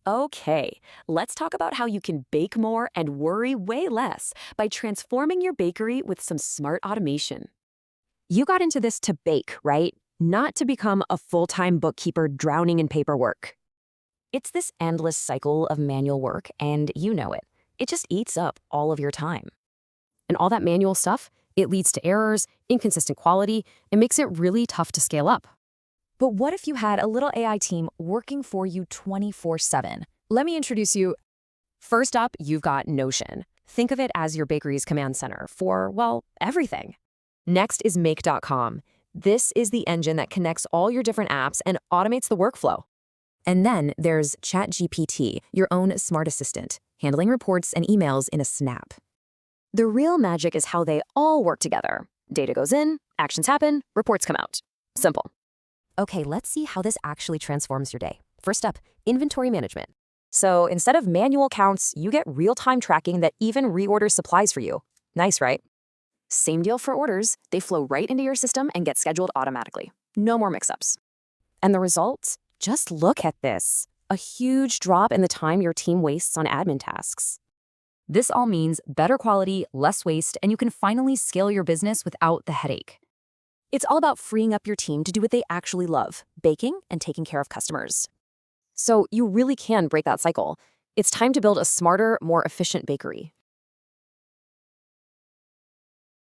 Okay, let's talk about how you can bake more and worry way less by transforming your bakery with some smart automation. You got into this to bake, right? Not to become a full-time bookkeeper drowning in paperwork. It's this endless cycle of manual work, and you know it. It just eats up all of your time. And all that manual stuff, it leads to errors, inconsistent quality, and makes it really tough to scale up. But what if you had a little AI team working for you 24/7? Let me introduce you. First up, you've got Notion. Think of it as your bakery's command center for, well, everything. Next is Make.com. This is the engine that connects all your different apps and automates the workflow. And then there's ChatGPT, your own smart assistant, handling reports and emails in a snap. The real magic is how they all work together. Data goes in, actions happen, reports come out. Simple. Okay, let's see how this actually transforms your day. First up, inventory management. So instead of manual counts, you get real-time tracking that even reorders supplies for you. Nice, right? Same deal for orders. They flow right into your system and get scheduled automatically. No more mix-ups. And the results? Just look at this. A huge drop in the time your team wastes on admin tasks. This all means better quality, less waste, and you can finally scale your business without the headache. It's all about freeing up your team to do what they actually love, baking and taking care of customers. So you really can break that cycle. It's time to build a smarter, more efficient bakery.